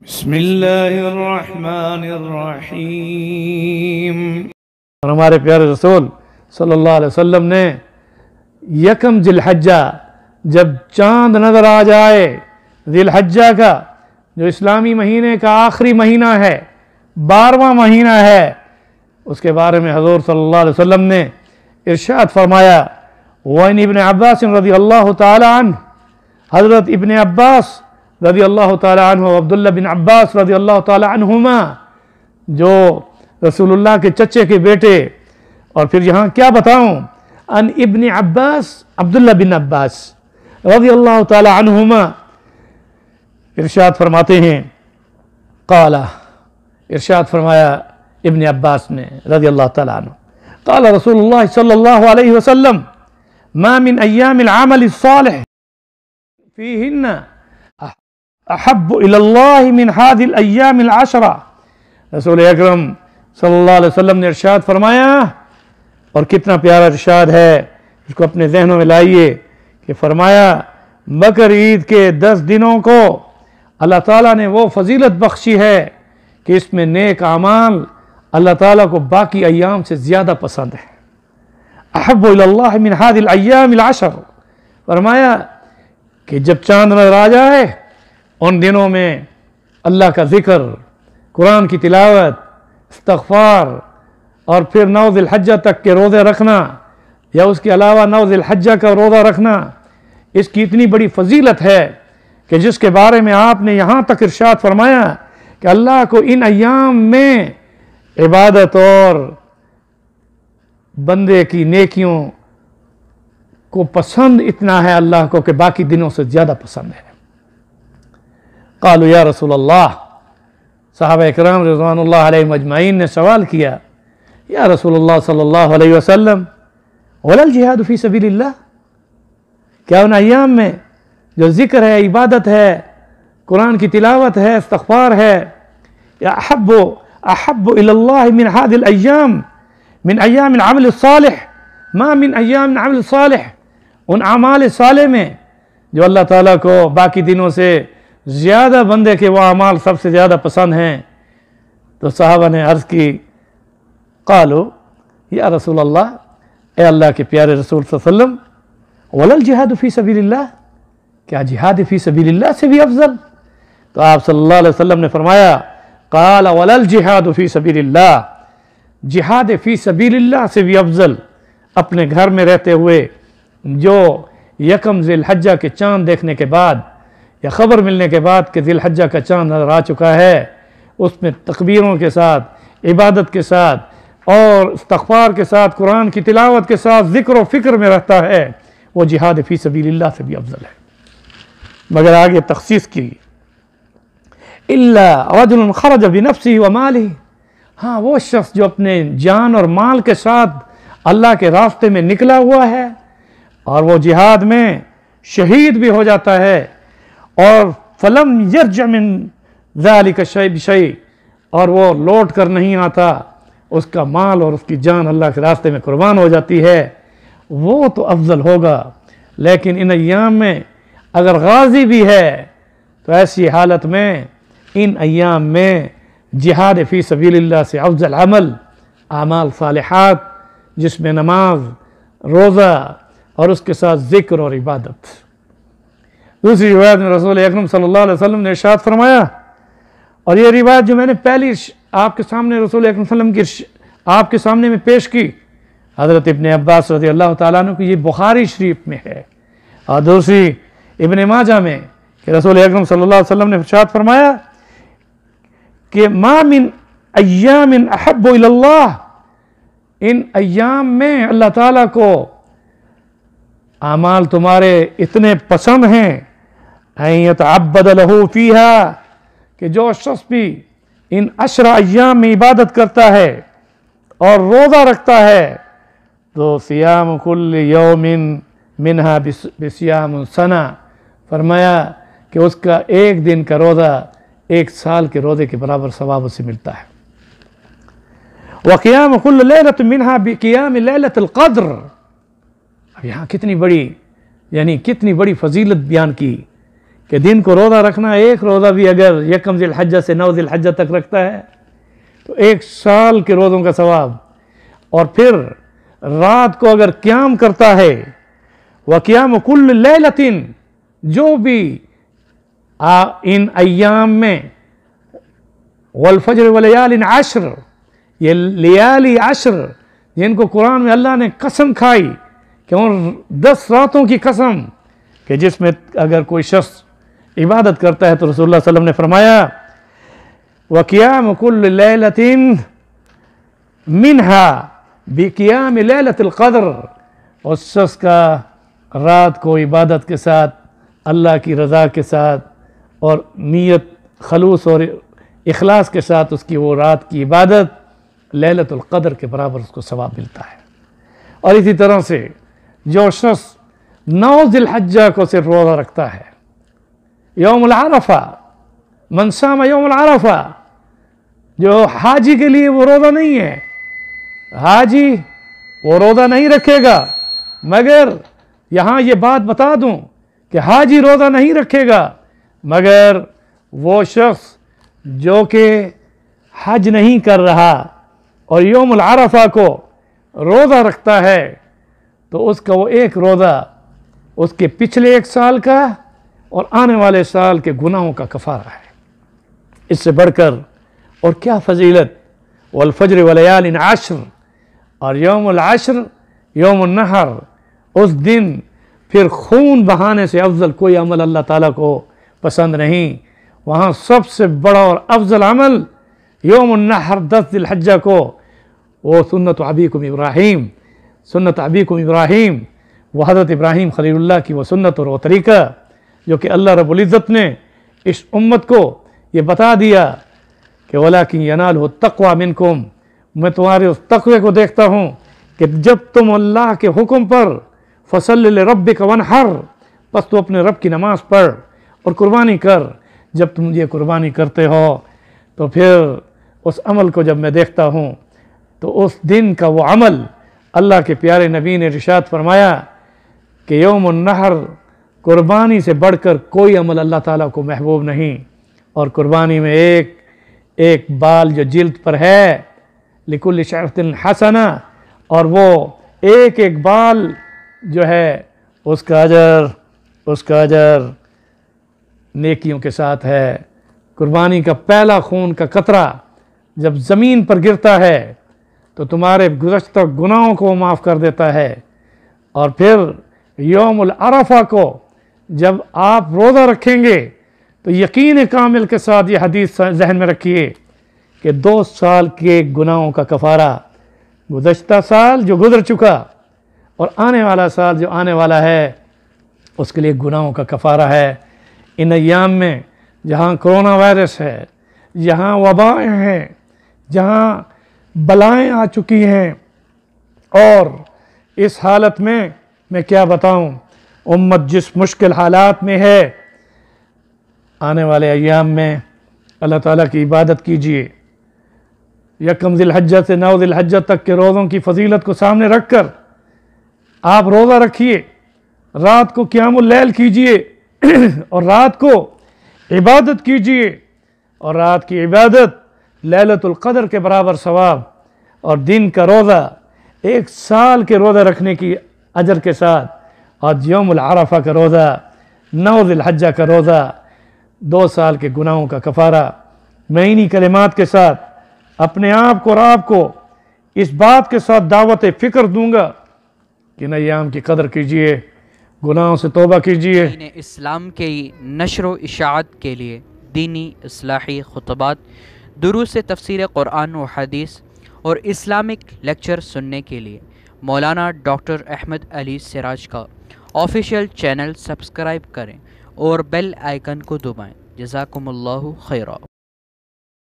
بسم اللہ الرحمن الرحیم۔ اور ہمارے پیارے رسول صلی اللہ علیہ وسلم نے یکم ذی الحجہ جب چاند نظر آ جائے ذی الحجہ کا، جو اسلامی مہینے کا آخری مہینہ ہے، 12واں مہینہ ہے، اس کے بارے میں حضور صلی اللہ علیہ وسلم نے ارشاد فرمایا، وَإِنْ ابن عباس رضی اللہ تعالی عنہ، حضرت ابن عباس رضی اللہ تعالی عنہ عبداللہ بن عباس رضی اللہ تعالی عنہما، جو رسول اللہ کے چچے کے بیٹے، اور پھر یہاں کیا بتاؤں، ان ابن عباس عبداللہ بن عباس رضی اللہ تعالی عنہما ارشاد فرماتے ہیں، قال، ارشاد فرمایا ابن عباس نے رضی اللہ تعالی عنہ، قال رسول اللہ صلی اللہ علیہ وسلم، ما من ایام العمل الصالح فیہن احب الى اللہ من هذه الايام العشرہ۔ رسول اکرم صلی اللہ علیہ وسلم نے ارشاد فرمایا، اور کتنا پیارا ارشاد ہے، اس کو اپنے ذہنوں میں لائیے، کہ فرمایا بقر عید کے 10 دنوں کو اللہ تعالیٰ نے وہ فضیلت بخشی ہے کہ اس میں نیک اعمال اللہ تعالیٰ کو باقی ایام سے زیادہ پسند ہے۔ احب الی اللہ من هذه الايام العشر، فرمایا کہ جب چاند نظر آ جائے ان دنوں میں اللہ کا ذکر، قرآن کی تلاوت، استغفار، اور پھر 9 ذی الحجہ تک کے روزے رکھنا، یا اس کے علاوہ 9 ذی الحجہ کا روزہ رکھنا، اس کی اتنی بڑی فضیلت ہے کہ جس کے بارے میں آپ نے یہاں تک ارشاد فرمایا کہ اللہ کو ان ایام میں عبادت اور بندے کی نیکیوں کو پسند اتنا ہے اللہ کو کہ باقی دنوں سے زیادہ پسند ہے۔ قالوا یا رسول اللہ، صحابہ اکرام رضوان اللہ علیہم اجمعین نے سوال کیا، یا رسول اللہ صلی اللہ علیہ وسلم، ولا الجہاد فی سبیل اللہ، کیا ان ایام میں جو ذکر ہے، عبادت ہے، قرآن کی تلاوت ہے، استغفار ہے، یا احب الی اللہ من هذه الايام من ایام العمل الصالح، ما من ایام العمل الصالح، ان اعمال صالح میں جو اللہ تعالیٰ کو باقی دنوں سے زیادہ بندے کے وہ اعمال سب سے زیادہ پسند ہیں۔ تو صحابہ نے عرض کی، قالوا یا رسول اللہ، اے اللہ کے پیارے رسول صلی اللہ علیہ وسلم، ولا الجہاد فی سبیل اللہ، کیا جہاد فی سبیل اللہ سے بھی افضل؟ تو آپ صلی اللہ علیہ وسلم نے فرمایا، قال ولا الجہاد فی سبیل اللہ، جہاد فی سبیل اللہ سے بھی افضل اپنے گھر میں رہتے ہوئے جو یکم ذی الحجہ کے چاند دیکھنے کے بعد یا خبر ملنے کے بعد کہ ذی الحجہ کا چاند نظر آ چکا ہے، اس میں تکبیروں کے ساتھ، عبادت کے ساتھ اور استغفار کے ساتھ، قرآن کی تلاوت کے ساتھ ذکر و فکر میں رہتا ہے، وہ جہاد فی سبیل اللہ سے بھی افضل ہے۔ مگر آگے تخصیص کی، الا رجل خرج بنفسه ومالہ، ہاں وہ شخص جو اپنے جان اور مال کے ساتھ اللہ کے راستے میں نکلا ہوا ہے اور وہ جہاد میں شہید بھی ہو جاتا ہے، اور فلم یرجع من ذلک شیء بشیء، اور وہ لوٹ کر نہیں آتا، اس کا مال اور اس کی جان اللہ کے راستے میں قربان ہو جاتی ہے، وہ تو افضل ہوگا۔ لیکن ان ایام میں اگر غازی بھی ہے تو ایسی حالت میں ان ایام میں جہاد فی سبیل اللہ سے افضل عمل اعمال صالحات، جس میں نماز، روزہ اور اس کے ساتھ ذکر اور عبادت۔ دوسری روایت میں رسول اکرم صلی اللہ علیہ وسلم نے ارشاد فرمایا، اور یہ روایت جو میں نے پہلی آپ کے سامنے رسول اکرم صلی اللہ علیہ وسلم کی آپ کے سامنے میں پیش کی، حضرت ابن عباس رضی اللہ تعالیٰ عنہ کی، یہ بخاری شریف میں ہے، اور دوسری ابن ماجہ میں کہ رسول اکرم صلی اللہ علیہ وسلم نے ارشاد فرمایا کہ ما من ایام احب الی اللہ، ان ایام میں اللہ تعالیٰ کو اعمال تمہارے اتنے پسند ہیں، ان یتعبد لہ فیہا، کہ جو شخص بھی ان 10 ایام میں عبادت کرتا ہے اور روزہ رکھتا ہے تو صیام کل یوم منہا بصیام سنہ، فرمایا کہ اس کا ایک دن کا روزہ 1 سال کے روزے کے برابر ثواب اسے ملتا ہے۔ وقیام کل لیلۃ منہا بقیام لیلۃ القدر، اب یہاں کتنی بڑی فضیلت بیان کی کہ دن کو روزہ رکھنا، ایک روزہ بھی اگر یکم ذی الحجہ سے 9 ذی الحجہ تک رکھتا ہے تو 1 سال کے روزوں کا ثواب، اور پھر رات کو اگر قیام کرتا ہے وَقِيَامُ كُلِّ لَيْلَةٍ، جو بھی ان ایام میں وَالْفَجْرِ وَلَيَالٍ عَشْرٍ، یہ لیالی عشر جن کو قرآن میں اللہ نے قسم کھائی کہ ان 10 راتوں کی قسم کہ جس میں اگر کوئی شخص عبادت کرتا ہے تو رسول اللہ صلی اللہ علیہ وسلم نے فرمایا وَقِيَامُ كُلِّ لَيْلَةٍ مِنْهَا بِقِيَامِ لَيْلَةِ الْقَدْرِ، اس شخص کا رات کو عبادت کے ساتھ، اللہ کی رضا کے ساتھ اور نیت خلوص اور اخلاص کے ساتھ اس کی وہ رات کی عبادت لیلۃ القدر کے برابر اس کو ثواب ملتا ہے۔ اور اسی طرح سے جو شخص 9 ذی الحجہ کو صرف روزہ رکھتا ہے، یوم العرفہ، من صام یوم العرفہ، جو حاجی کے لیے وہ روزہ نہیں ہے، حاجی وہ روزہ نہیں رکھے گا، مگر یہاں یہ بات بتا دوں کہ حاجی روزہ نہیں رکھے گا مگر وہ شخص جو کہ حج نہیں کر رہا اور یوم العرفہ کو روزہ رکھتا ہے تو اس کا وہ ایک روزہ اس کے پچھلے 1 سال کا اور آنے والے سال کے گناہوں کا کفارہ ہے۔ اس سے بڑھ کر اور کیا فضیلت، والفجر ولیال عشر، اور یوم العشر یوم النحر، اس دن پھر خون بہانے سے افضل کوئی عمل اللہ تعالیٰ کو پسند نہیں۔ وہاں سب سے بڑا اور افضل عمل یوم النحر 10 ذی الحجہ کو، وہ سنت ابیکم ابراہیم، سنت ابیکم ابراہیم، وہ حضرت ابراہیم خلیل اللہ کی وہ سنت اور وہ طریقہ جو کہ اللہ رب العزت نے اس امت کو یہ بتا دیا کہ وَلَكِنْ يَنَالُهُ التَّقْوَى مِنْكُمْ، میں تمہارے اس تقوی کو دیکھتا ہوں کہ جب تم اللہ کے حکم پر فَصَلِّ لِرَبِّكَ وَانْحَرْ، پس تو اپنے رب کی نماز پڑھ اور قربانی کر، جب تم یہ قربانی کرتے ہو تو پھر اس عمل کو جب میں دیکھتا ہوں تو اس دن کا وہ عمل، اللہ کے پیارے نبی نے ارشاد فرمایا کہ یوم النحر قربانی سے بڑھ کر کوئی عمل اللہ تعالیٰ کو محبوب نہیں، اور قربانی میں ایک بال جو جلد پر ہے لِكُلِّ شَعْرَةٍ حَسَنَةٍ، اور وہ ایک بال جو ہے اس کا اجر نیکیوں کے ساتھ ہے۔ قربانی کا پہلا خون کا قطرہ جب زمین پر گرتا ہے تو تمہارے گزشتہ گناہوں کو معاف کر دیتا ہے، اور پھر یوم العرفہ کو جب آپ روزہ رکھیں گے تو یقین کامل کے ساتھ یہ حدیث ذہن میں رکھیے کہ 2 سال کے گناہوں کا کفارہ، گزشتہ سال جو گزر چکا اور آنے والا سال جو آنے والا ہے اس کے لیے گناہوں کا کفارہ ہے۔ ان ایام میں جہاں کرونا وائرس ہے، جہاں وبائیں ہیں، جہاں بلائیں آ چکی ہیں، اور اس حالت میں کیا بتاؤں امت جس مشکل حالات میں ہے، آنے والے ایام میں اللہ تعالیٰ کی عبادت کیجیے۔ یکم ذی الحجہ سے 9 ذی الحجہ تک کے روزوں کی فضیلت کو سامنے رکھ کر آپ روزہ رکھیے، رات کو قیام اللیل کیجیے اور رات کو عبادت کیجیے، اور رات کی عبادت لیلۃ القدر کے برابر ثواب، اور دن کا روزہ 1 سال کے روزہ رکھنے کی اجر کے ساتھ، اور یوم العرفہ کا روزہ، 9 ذی الحجہ کا روزہ 2 سال کے گناہوں کا کفارہ۔ میں انہی کلمات کے ساتھ اپنے آپ کو اور آپ کو اس بات کے ساتھ دعوت فکر دوں گا کہ ان ایام کی قدر کیجیے، گناہوں سے توبہ کیجیے۔ دین اسلام کے نشر و اشاعت کے لیے دینی اصلاحی خطبات، دروس تفسیر قرآن و حدیث اور اسلامک لیکچر سننے کے لیے مولانا ڈاکٹر احمد علی سراج کا آفیشیل چینل سبسکرائب کریں اور بیل آئیکن کو دبائیں۔ جزاکم اللہ خیرہ۔